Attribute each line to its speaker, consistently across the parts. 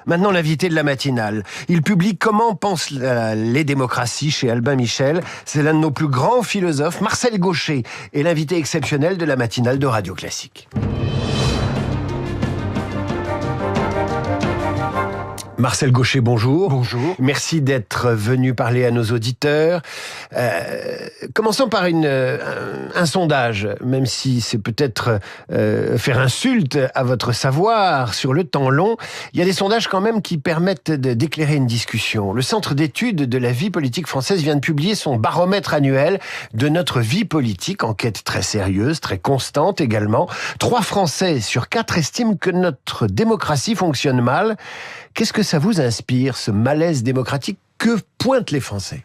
Speaker 1: Maintenant, l'invité de la matinale. Il publie Comment pensent les démocraties chez Albin Michel. C'est l'un de nos plus grands philosophes, Marcel Gauchet, est l'invité exceptionnel de la matinale de Radio Classique. Marcel Gauchet, bonjour.
Speaker 2: Bonjour.
Speaker 1: Merci d'être venu parler à nos auditeurs. Commençons par un sondage, même si c'est peut-être faire insulte à votre savoir sur le temps long. Il y a des sondages quand même qui permettent d'éclairer une discussion. Le Centre d'études de la vie politique française vient de publier son baromètre annuel de notre vie politique, enquête très sérieuse, très constante également. 3 Français sur 4 estiment que notre démocratie fonctionne mal. Qu'est-ce que ça vous inspire, ce malaise démocratique? Que pointent les Français?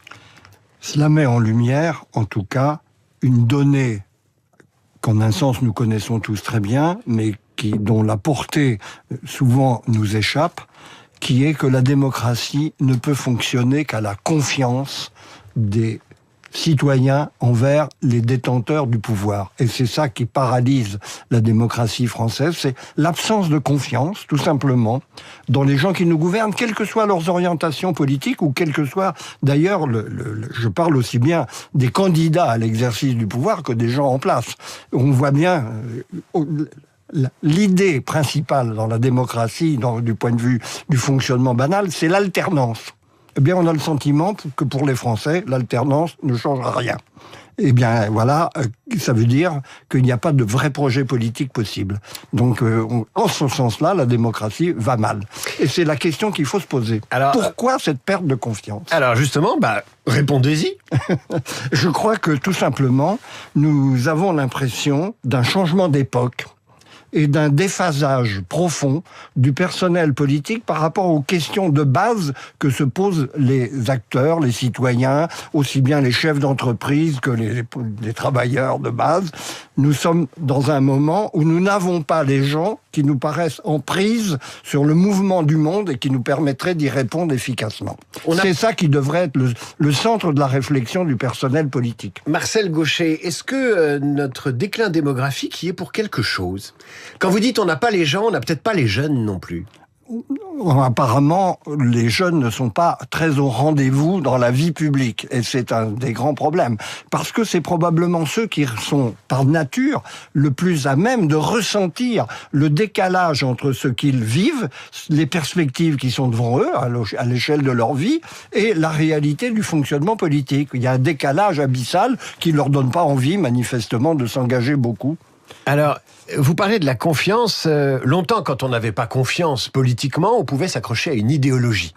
Speaker 2: Cela met en lumière, en tout cas, une donnée qu'en un sens nous connaissons tous très bien, mais dont la portée souvent nous échappe, qui est que la démocratie ne peut fonctionner qu'à la confiance des citoyens envers les détenteurs du pouvoir. Et c'est ça qui paralyse la démocratie française, c'est l'absence de confiance, tout simplement, dans les gens qui nous gouvernent, quelles que soient leurs orientations politiques, ou quel que soit, d'ailleurs, je parle aussi bien des candidats à l'exercice du pouvoir que des gens en place. On voit bien... l'idée principale dans la démocratie, du point de vue du fonctionnement banal, c'est l'alternance. Eh bien, on a le sentiment que pour les Français, l'alternance ne change rien. Eh bien, voilà, ça veut dire qu'il n'y a pas de vrai projet politique possible. Donc, en ce sens-là, la démocratie va mal. Et c'est la question qu'il faut se poser. Alors, pourquoi cette perte de confiance?
Speaker 1: Alors, justement, répondez-y.
Speaker 2: Je crois que, tout simplement, nous avons l'impression d'un changement d'époque et d'un déphasage profond du personnel politique par rapport aux questions de base que se posent les acteurs, les citoyens, aussi bien les chefs d'entreprise que les travailleurs de base. Nous sommes dans un moment où nous n'avons pas les gens qui nous paraissent en prise sur le mouvement du monde et qui nous permettraient d'y répondre efficacement. C'est ça qui devrait être le centre de la réflexion du personnel politique.
Speaker 1: Marcel Gauchet, est-ce que notre déclin démographique y est pour quelque chose? Quand vous dites on n'a pas les gens, on n'a peut-être pas les jeunes non plus.
Speaker 2: Apparemment, les jeunes ne sont pas très au rendez-vous dans la vie publique. Et c'est un des grands problèmes. Parce que c'est probablement ceux qui sont, par nature, le plus à même de ressentir le décalage entre ce qu'ils vivent, les perspectives qui sont devant eux, à l'échelle de leur vie, et la réalité du fonctionnement politique. Il y a un décalage abyssal qui ne leur donne pas envie, manifestement, de s'engager beaucoup.
Speaker 1: Alors, vous parlez de la confiance. Longtemps, quand on n'avait pas confiance politiquement, on pouvait s'accrocher à une idéologie.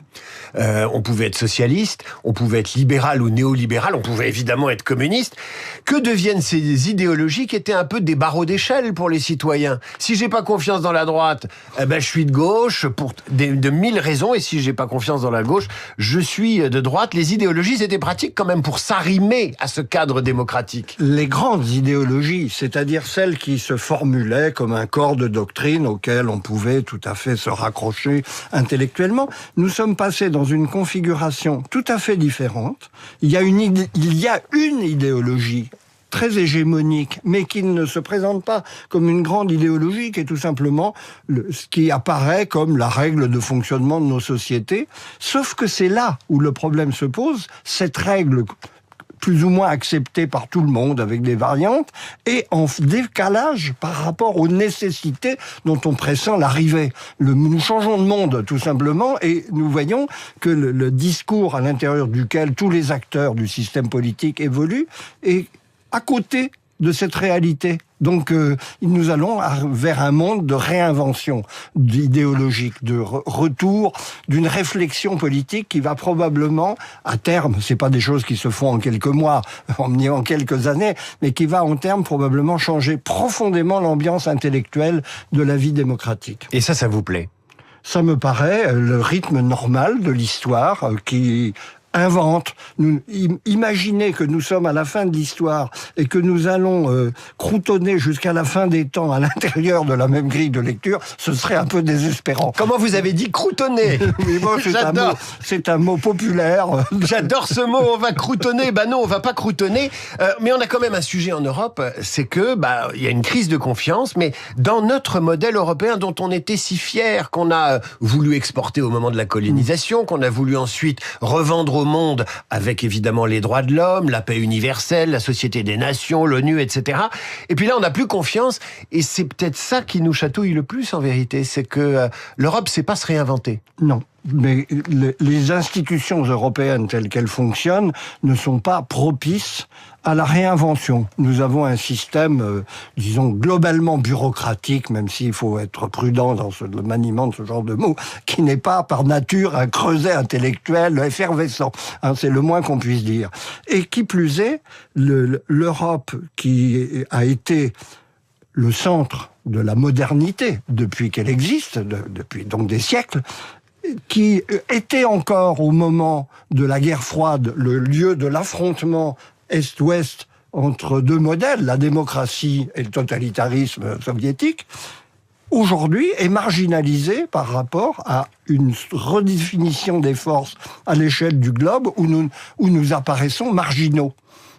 Speaker 1: On pouvait être socialiste, on pouvait être libéral ou néolibéral, on pouvait évidemment être communiste. Que deviennent ces idéologies qui étaient un peu des barreaux d'échelle pour les citoyens? Si j'ai pas confiance dans la droite, je suis de gauche pour de 1000 raisons, et si j'ai pas confiance dans la gauche, je suis de droite. Les idéologies, c'était pratique quand même pour s'arrimer à ce cadre démocratique.
Speaker 2: Les grandes idéologies, c'est-à-dire celles qui se formulaient comme un corps de doctrine auquel on pouvait tout à fait se raccrocher intellectuellement, nous sommes passés dans une configuration tout à fait différente. Il y a une idéologie très hégémonique, mais qui ne se présente pas comme une grande idéologie, qui est tout simplement ce qui apparaît comme la règle de fonctionnement de nos sociétés. Sauf que c'est là où le problème se pose. Cette règle plus ou moins acceptée par tout le monde avec des variantes, et en décalage par rapport aux nécessités dont on pressent l'arrivée. Nous changeons de monde, tout simplement, et nous voyons que le discours à l'intérieur duquel tous les acteurs du système politique évoluent est à côté de cette réalité. Donc, nous allons vers un monde de réinvention idéologique, de retour d'une réflexion politique qui va probablement, à terme, c'est pas des choses qui se font en quelques mois, en quelques années, mais qui va en terme probablement changer profondément l'ambiance intellectuelle de la vie démocratique.
Speaker 1: Et ça vous plaît?
Speaker 2: Ça me paraît le rythme normal de l'histoire qui invente. Imaginez que nous sommes à la fin de l'histoire et que nous allons croutonner jusqu'à la fin des temps à l'intérieur de la même grille de lecture, ce serait un peu désespérant.
Speaker 1: Comment vous avez dit croutonner?
Speaker 2: Oui, bon, c'est un mot populaire.
Speaker 1: J'adore ce mot, on va croutonner. Bah non, on va pas croutonner. Mais on a quand même un sujet en Europe, c'est que il y a une crise de confiance, mais dans notre modèle européen dont on était si fier, qu'on a voulu exporter au moment de la colonisation, qu'on a voulu ensuite revendre au monde avec évidemment les droits de l'homme, la paix universelle, la Société des Nations, l'ONU, etc. Et puis là, on n'a plus confiance, et c'est peut-être ça qui nous chatouille le plus en vérité, c'est que l'Europe sait pas se réinventer.
Speaker 2: Non. Mais les institutions européennes telles qu'elles fonctionnent ne sont pas propices à la réinvention. Nous avons un système, disons, globalement bureaucratique, même s'il faut être prudent dans le maniement de ce genre de mots, qui n'est pas par nature un creuset intellectuel effervescent. Hein, c'est le moins qu'on puisse dire. Et qui plus est, l'Europe qui a été le centre de la modernité depuis qu'elle existe, depuis donc des siècles, qui était encore au moment de la guerre froide le lieu de l'affrontement Est-Ouest entre deux modèles, la démocratie et le totalitarisme soviétique, aujourd'hui est marginalisée par rapport à une redéfinition des forces à l'échelle du globe où nous apparaissons marginaux.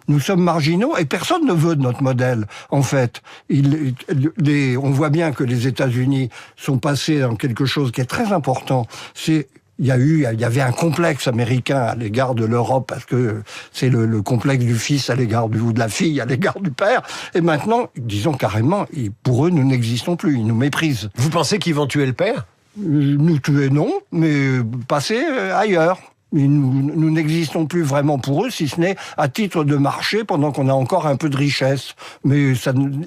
Speaker 2: Nous sommes marginaux et personne ne veut de notre modèle, en fait. On voit bien que les États-Unis sont passés dans quelque chose qui est très important. Il y avait un complexe américain à l'égard de l'Europe parce que c'est le complexe du fils à l'égard ou de la fille à l'égard du père. Et maintenant, disons carrément, pour eux, nous n'existons plus. Ils nous méprisent.
Speaker 1: Vous pensez qu'ils vont tuer le père?
Speaker 2: Nous tuer, non, mais passer ailleurs. Nous n'existons plus vraiment pour eux, si ce n'est à titre de marché, pendant qu'on a encore un peu de richesse. Mais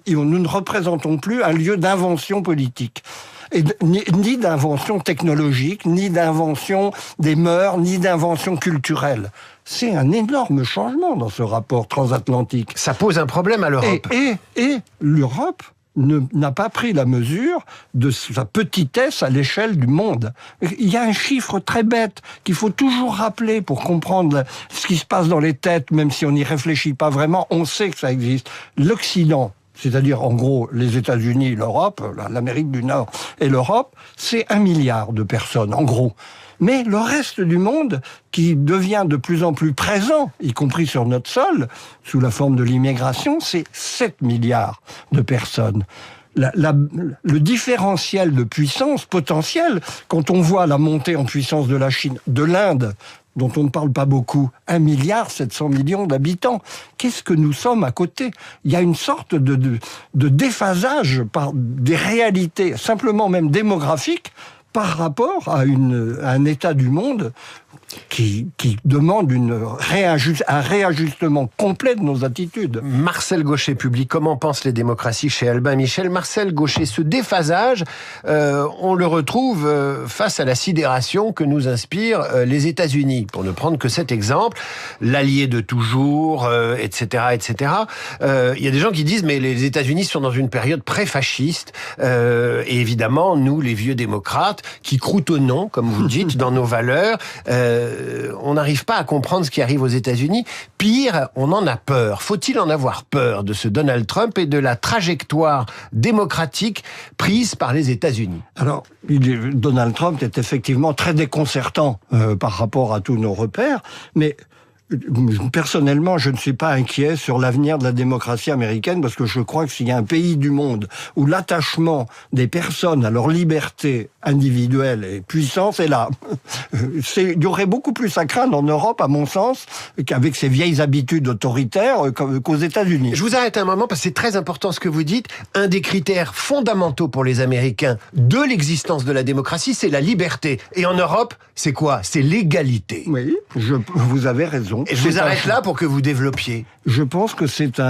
Speaker 2: nous ne représentons plus un lieu d'invention politique. Et ni d'invention technologique, ni d'invention des mœurs, ni d'invention culturelle. C'est un énorme changement dans ce rapport transatlantique.
Speaker 1: Ça pose un problème à l'Europe.
Speaker 2: Et l'Europe n'a pas pris la mesure de sa petitesse à l'échelle du monde. Il y a un chiffre très bête qu'il faut toujours rappeler pour comprendre ce qui se passe dans les têtes, même si on n'y réfléchit pas vraiment, on sait que ça existe. L'Occident, c'est-à-dire en gros les États-Unis, l'Europe, l'Amérique du Nord et l'Europe, c'est 1 milliard de personnes, en gros. Mais le reste du monde, qui devient de plus en plus présent, y compris sur notre sol, sous la forme de l'immigration, c'est 7 milliards de personnes. Le différentiel de puissance potentielle, quand on voit la montée en puissance de la Chine, de l'Inde, dont on ne parle pas beaucoup, 1,7 milliard d'habitants. Qu'est-ce que nous sommes à côté? Il y a une sorte de déphasage par des réalités, simplement même démographiques, par rapport à un état du monde qui demande un réajustement complet de nos attitudes.
Speaker 1: Marcel Gauchet publie Comment pensent les démocraties chez Albin Michel. Marcel Gauchet, ce déphasage, on le retrouve face à la sidération que nous inspirent les États-Unis. Pour ne prendre que cet exemple, l'allié de toujours, etc., etc. Il y a des gens qui disent mais les États-Unis sont dans une période pré-fasciste, et évidemment nous, les vieux démocrates, qui croutonnons, comme vous dites, dans nos valeurs. On n'arrive pas à comprendre ce qui arrive aux États-Unis. Pire, on en a peur. Faut-il en avoir peur de ce Donald Trump et de la trajectoire démocratique prise par les États-Unis?
Speaker 2: Alors, Donald Trump est effectivement très déconcertant par rapport à tous nos repères, mais personnellement, je ne suis pas inquiet sur l'avenir de la démocratie américaine parce que je crois que s'il y a un pays du monde où l'attachement des personnes à leur liberté individuelle et puissant, c'est là. Il y aurait beaucoup plus à craindre en Europe, à mon sens, qu'avec ces vieilles habitudes autoritaires qu'aux États-Unis.
Speaker 1: Je vous arrête un moment parce que c'est très important ce que vous dites. Un des critères fondamentaux pour les Américains de l'existence de la démocratie, c'est la liberté. Et en Europe, c'est quoi? C'est l'égalité.
Speaker 2: Oui, vous avez raison.
Speaker 1: Et je vous arrête là pour que vous développiez.
Speaker 2: Je pense que c'est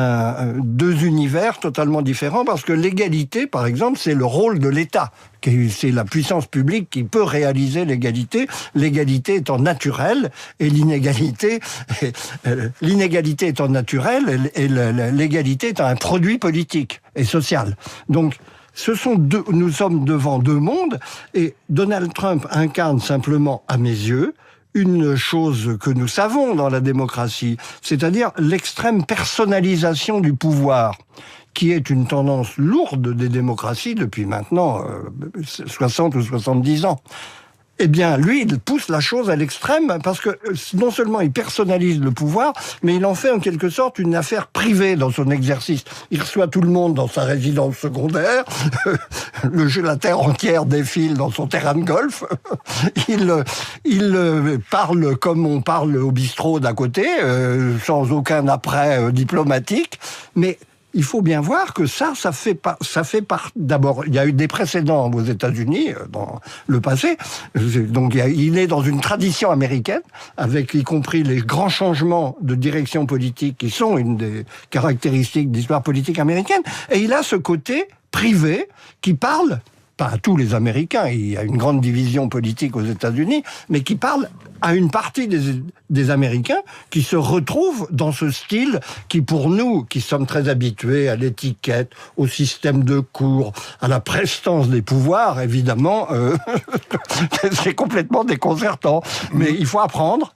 Speaker 2: deux univers totalement différents parce que l'égalité, par exemple, c'est le rôle de l'État. C'est la puissance publique qui peut réaliser l'égalité. L'égalité étant naturelle et l'inégalité étant naturelle et l'égalité étant un produit politique et social. Donc, nous sommes devant deux mondes et Donald Trump incarne simplement, à mes yeux, une chose que nous savons dans la démocratie, c'est-à-dire l'extrême personnalisation du pouvoir, qui est une tendance lourde des démocraties depuis maintenant 60 ou 70 ans. Eh bien, lui, il pousse la chose à l'extrême parce que non seulement il personnalise le pouvoir, mais il en fait en quelque sorte une affaire privée dans son exercice. Il reçoit tout le monde dans sa résidence secondaire, la terre entière défile dans son terrain de golf, il parle comme on parle au bistrot d'à côté, sans aucun après diplomatique, mais il faut bien voir que ça fait d'abord, il y a eu des précédents aux États-Unis dans le passé, donc il est dans une tradition américaine, avec y compris les grands changements de direction politique qui sont une des caractéristiques de l'histoire politique américaine, et il a ce côté privé qui parle, pas à tous les Américains, il y a une grande division politique aux États-Unis, mais qui parle à une partie des Américains qui se retrouvent dans ce style qui, pour nous, qui sommes très habitués à l'étiquette, au système de cours, à la prestance des pouvoirs, évidemment, c'est complètement déconcertant. Mais il faut apprendre.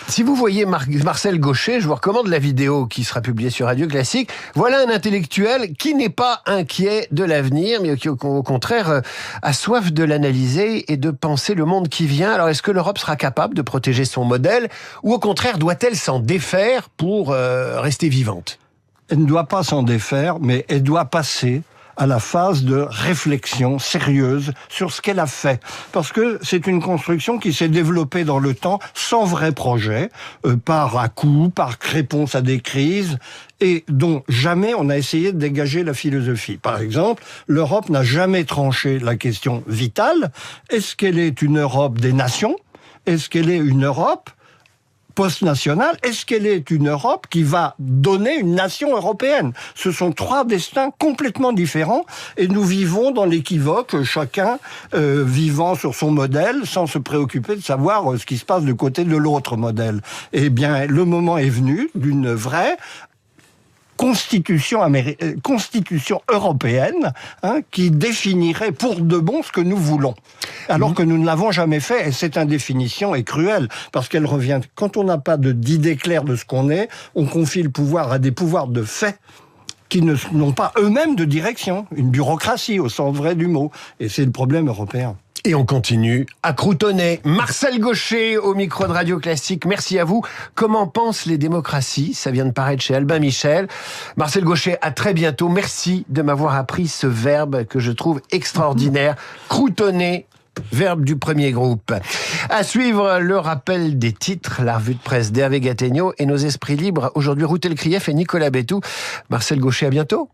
Speaker 1: Si vous voyez Marcel Gauchet, je vous recommande la vidéo qui sera publiée sur Radio Classique. Voilà un intellectuel qui n'est pas inquiet de l'avenir, mais qui, au contraire, a soif de l'analyser et de penser le monde qui vient. Alors, est-ce que l'Europe sera capable de protéger son modèle ou au contraire doit-elle s'en défaire pour rester vivante ?
Speaker 2: Elle ne doit pas s'en défaire, mais elle doit passer à la phase de réflexion sérieuse sur ce qu'elle a fait. Parce que c'est une construction qui s'est développée dans le temps sans vrai projet, par à-coups, par réponse à des crises, et dont jamais on a essayé de dégager la philosophie. Par exemple, l'Europe n'a jamais tranché la question vitale. Est-ce qu'elle est une Europe des nations ? Est-ce qu'elle est une Europe post-nationale? Est-ce qu'elle est une Europe qui va donner une nation européenne? Ce sont trois destins complètement différents et nous vivons dans l'équivoque, chacun vivant sur son modèle sans se préoccuper de savoir ce qui se passe du côté de l'autre modèle. Eh bien, le moment est venu d'une vraie constitution européenne qui définirait pour de bon ce que nous voulons. Alors que nous ne l'avons jamais fait, et cette indéfinition est cruelle, parce qu'elle revient... Quand on n'a pas d'idée claire de ce qu'on est, on confie le pouvoir à des pouvoirs de fait qui n'ont pas eux-mêmes de direction, une bureaucratie au sens vrai du mot, et c'est le problème européen.
Speaker 1: Et on continue à croutonner. Marcel Gauchet au micro de Radio Classique. Merci à vous. Comment pensent les démocraties ? Ça vient de paraître chez Albin Michel. Marcel Gauchet, à très bientôt. Merci de m'avoir appris ce verbe que je trouve extraordinaire. Croutonner, verbe du premier groupe. À suivre, le rappel des titres, la revue de presse d'Hervé Gattegno et nos esprits libres. Aujourd'hui, Routel Krief et Nicolas Bétou. Marcel Gauchet, à bientôt.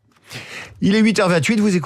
Speaker 1: Il est 8h28, vous écoutez